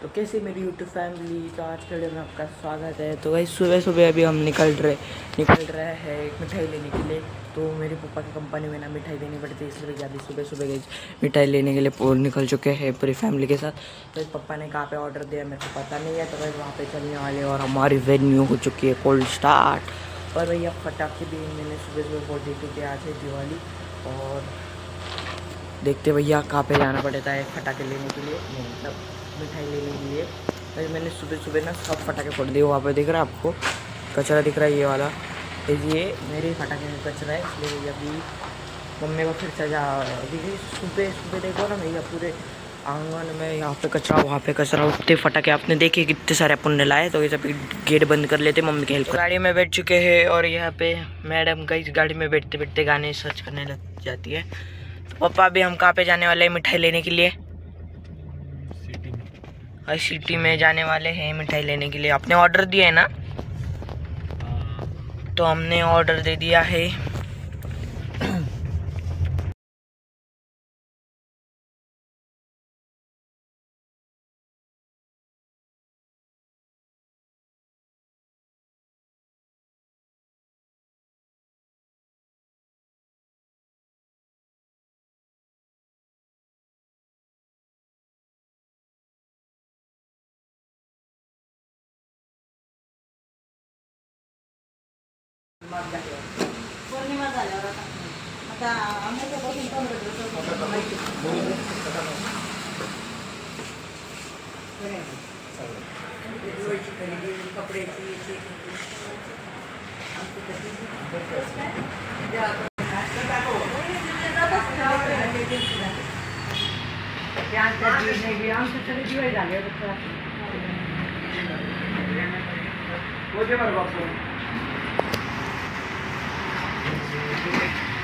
तो कैसे मेरी YouTube family, तो आज के वीडियो में आपका स्वागत है। तो वही सुबह सुबह अभी हम निकल रहे हैं एक मिठाई लेने के लिए। तो मेरे पापा की कंपनी में ना मिठाई देनी पड़ती है, इसलिए भैया अभी सुबह सुबह गई मिठाई लेने के लिए निकल चुके हैं पूरी फैमिली के साथ। तो पापा ने कहाँ पे ऑर्डर दिया मेरे को पता नहीं है, तो भाई वहाँ पे चलने वाले और हमारी वेन्यू हो चुकी है कोल्ड स्टार्ट। और भैया पटाखे भी मैंने सुबह सुबह बहुत देखे थे, आज है दिवाली। और देखते भैया कहाँ पे जाना पड़ता है फटाखे लेने के लिए, मतलब मिठाई लेने के लिए। तो मैंने सुबह सुबह ना सब फटाखे फोड़ दिए। वहाँ पे दिख रहा है आपको कचरा दिख रहा है, ये वाला, ये मेरे फटाखे में कचरा है, इसलिए भैया अभी मम्मी को फिर सजा। अभी सुबह सुबह देखो ना भैया, पूरे आंगन में यहाँ पे कचरा वहाँ पे कचरा, उठते फटाखे आपने देखे कितने सारे अपन ने लाए। तो ये सब गेट बंद कर लेते, मम्मी की हेल्प। गाड़ी में बैठ चुके हैं और यहाँ पे मैडम गई गाड़ी में बैठते बैठते गाने सर्च करने लग जाती है। तो पापा अभी हम कहाँ पे जाने वाले हैं मिठाई लेने के लिए? सिटी में जाने वाले हैं मिठाई लेने के लिए। आपने ऑर्डर दिया है ना? तो हमने ऑर्डर दे दिया है। पौर्णिमा झाल्यावर आता आम्हाला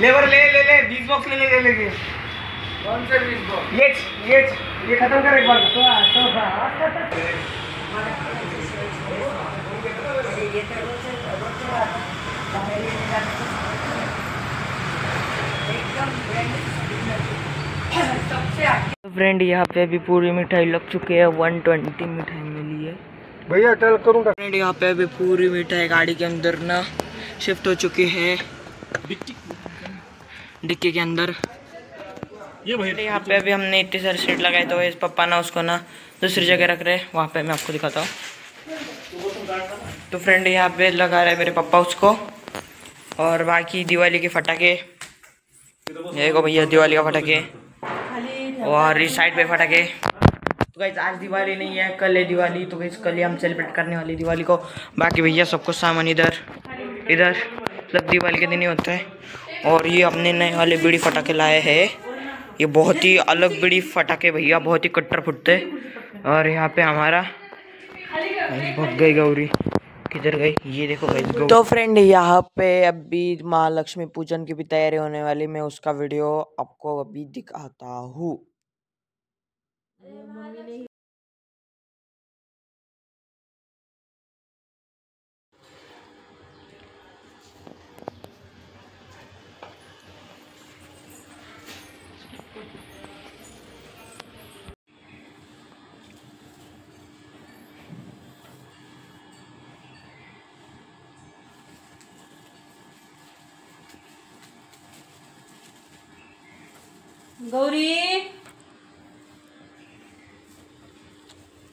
लेबर ले 20 बॉक्स ले लेंगे। कौन से 20 बॉक्स? ये खत्म कर एक बार। तो फ्रेंड यहाँ पे अभी पूरी मिठाई लग चुकी है, 120 मिठाई मिली है भैया चल करूँगा। फ्रेंड यहाँ पे अभी पूरी मिठाई गाड़ी के अंदर ना शिफ्ट हो चुकी है, डिक्की के अंदर। ये भैया यहाँ पे अभी हमने इतने सारे सीट लगाए, तो इस पप्पा ना उसको ना दूसरी जगह रख रहे हैं, वहाँ पे मैं आपको दिखाता हूँ। तो फ्रेंड यहाँ पे लगा रहे मेरे पापा उसको। और बाकी दिवाली के फटाके देखो भैया, दिवाली का फटाके, और इस साइड पे फटाके। तो गाइस आज दिवाली नहीं है, कल है दिवाली। तो गाइस कल ही हम सेलिब्रेट करने वाले दिवाली को। बाकी भैया सबको सामान इधर मतलब दिवाली के दिन ही होता है। और ये अपने नए वाले बीड़ी फटाके लाए हैं, ये बहुत ही अलग बीड़ी फटाके भैया, बहुत ही कट्टर फुटते। और यहाँ पे हमारा भग गई गौरी, किधर गई ये देखो गाइस। तो फ्रेंड यहाँ पे अभी महालक्ष्मी पूजन की भी तैयारी होने वाली, मैं उसका वीडियो आपको अभी दिखाता हूँ।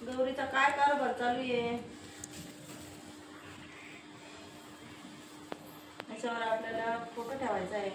गौरीचा काय कारभार चालू आहे? याच्यावर आपल्याला फोटो ठेवायचा आहे।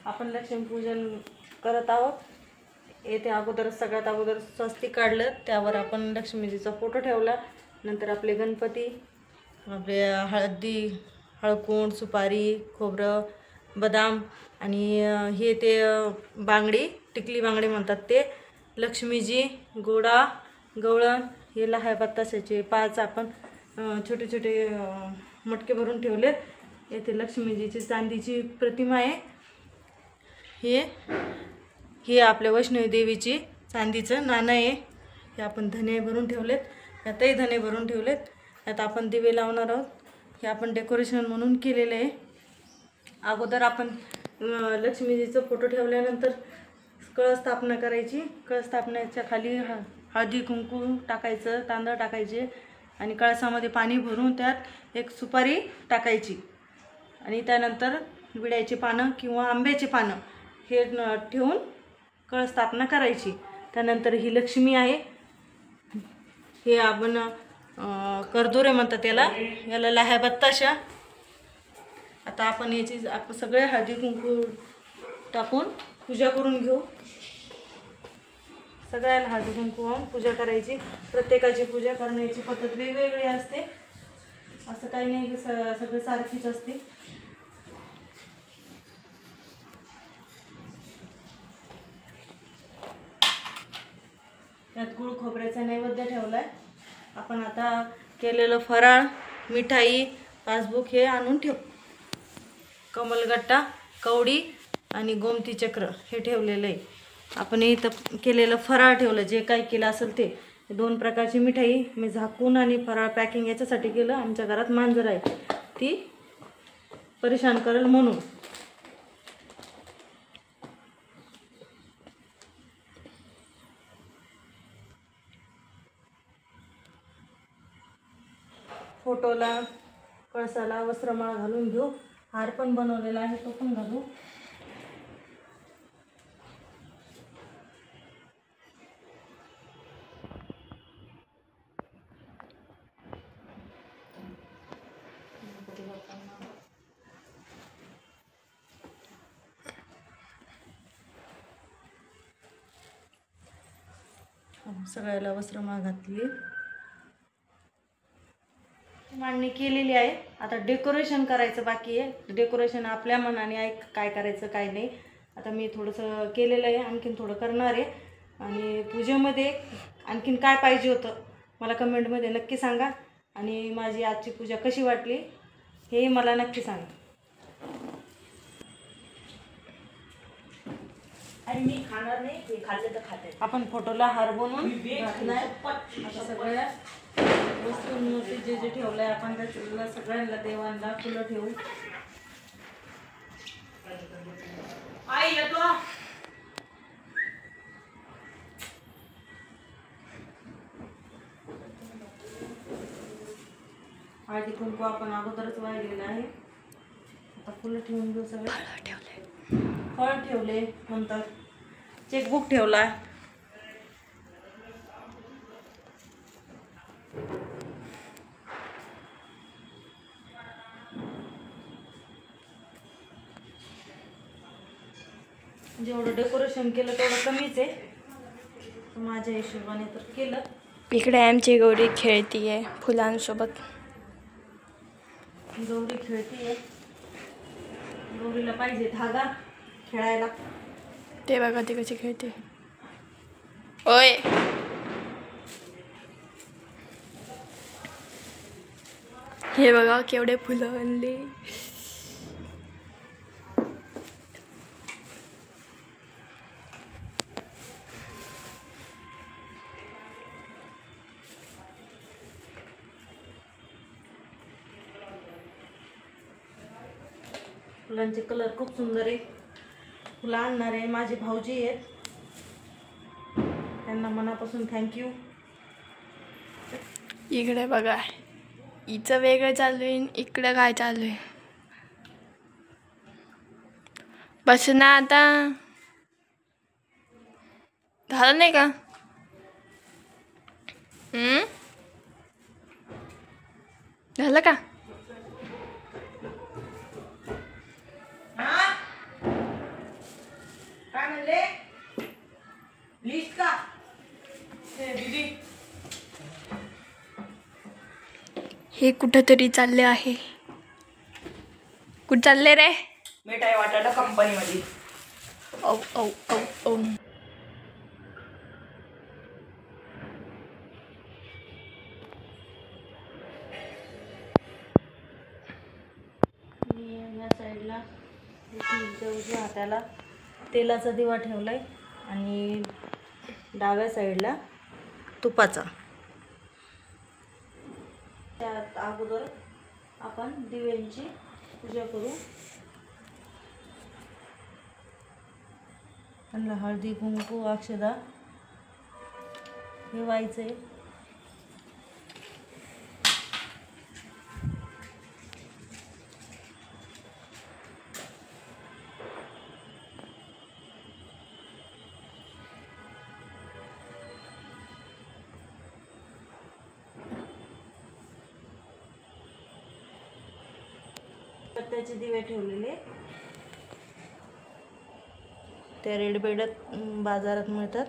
आपण लक्ष्मीपूजन करत आहोत. येथे अगोदर सगळ्यात अगोदर स्वस्तिक काढलं, त्यावर आपण लक्ष्मीजीचा फोटो ठेवला. नंतर आपले गणपती, आपले हळकुंड, सुपारी, खोबरं, बदाम आणि हे ते बांगडी, टिकली बांगडी म्हणतात ते, लक्ष्मीजी, गोडा, गवळण, हे लहाय बत्ताशाचे 5 आपण छोटे छोटे मटके भरून ठेवलेत. येथे लक्ष्मीजीची चांदीची प्रतिमा आहे. हे आपल्या वैष्णवी देवीची चांदीचं नाणं आहे. हे आपण धने भरून ठेवलेत. यातही धने भरून ठेवलेत. यात आपण दिवे लावणार आहोत. हे आपण डेकोरेशन म्हणून केलेलं आहे. अगोदर आपण लक्ष्मीजीचं फोटो ठेवल्यानंतर कळस स्थापना करायची. कळस स्थापनेच्या खाली हळदी कुंकू टाकायचं, तांदूळ टाकायचे आणि कळसामध्ये पाणी भरून त्यात एक सुपारी टाकायची आणि त्यानंतर विड्याची पानं किंवा आंब्याची पानं हे ठेवून कळस स्थापना करायची. त्यानंतर ही लक्ष्मी आहे. हे आपण करदोरे म्हणतात याला लाह्या बत्ताशा. आता आपण याची सगळे हळदी कुंकू टाकून पूजा करून घेऊ. सगळ्याला हळदी कुंकू वाहून पूजा करायची. प्रत्येकाची पूजा करण्याची पद्धत वेगवेगळी असते. असं काही नाही की सगळं सारखीच असते. त्यात गुळ खोबऱ्याचा नैवेद्य ठेवलाय. आपण आता केलेलं फराळ, मिठाई, पासबुक हे आणून ठेवू. कमलगट्टा, कवडी आणि गोमती चक्र हे ठेवलेलं आहे. आपण इथं केलेलं फराळ ठेवलं, जे काही केलं असेल ते. 2 प्रकारची मिठाई मी झाकून आणि फराळ पॅकिंग याच्यासाठी केलं. आमच्या घरात मांजर आहे, ती परेशान करेल म्हणून. फोटोला, कळसाला वस्त्रमाळ घालून घेऊ. हार पण बनवलेला आहे, तो पण घालू. सगळ्याला वस्त्रमाळ घातली, मांडणी केलेली आहे. आता डेकोरेशन करायचं बाकी आहे. डेकोरेशन आपल्या मनाने काय करायचं काय नाही. आता मी थोडंसं केलेलं आहे, आणखीन थोडं करणार आहे. आणि पूजेमध्ये आणखीन काय पाहिजे होतं मला कमेंटमध्ये नक्की सांगा. आणि माझी आजची पूजा कशी वाटली हे मला नक्की सांगा. आणि मी खाणार नाही, हे खाल्लं तर खाते. आपण फोटोला हार बनवून घातलाय. आता सगळ्या वस्तूंवरती जे जे ठेवलंय आपण त्याला सगळ्यांना देवांना फुलं ठेवू. आई येतो. हळदी कुंकू आपण अगोदरच वाहिलेलं आहे. आता फुलं ठेवून घेऊ. सगळे फळ ठेवले, नंतर चेकबुक ठेवला. जेवढं डेकोरेशन केलं तेवढं कमीच आहे, माझ्या हिशोबाने तर केलं. इकडे आमची गौरी खेळतीये फुलांसोबत. गौरी खेळतीये. गौरीला पाहिजे धागा खेळायला. ते बघा ती कशी खेळते. ओय हे बघा केवढे फुलं आणले. फुलांचे कलर खूप सुंदर आहे. फुलं आणणारे माझे भाऊजी आहेत, त्यांना मनापासून थँक्यू. इकडे बघा, हिचं वेगळं चालू आहे, इकडे काय चालू आहे. बस ना आता, झालं नाही का? झालं का? म्हणले लिस्ट का दीदी हे कुठंतरी चालले आहे. कुठं चालले रे? मिठाई वाटायला कंपनीमध्ये. औ औ औ औ. मी या साईडला उजव्या हाताला तेलाचा दिवा ठेवलाय आणि डाव्या साईडला तुपाचा. त्यात अगोदर आपण दिव्यांची पूजा करू. त्यांना हळदी कुंकू अक्षदा हे व्हायचे. पत्त्याचे दिवे ठेवलेले ते रेडीमेड बाजारात मिळतात.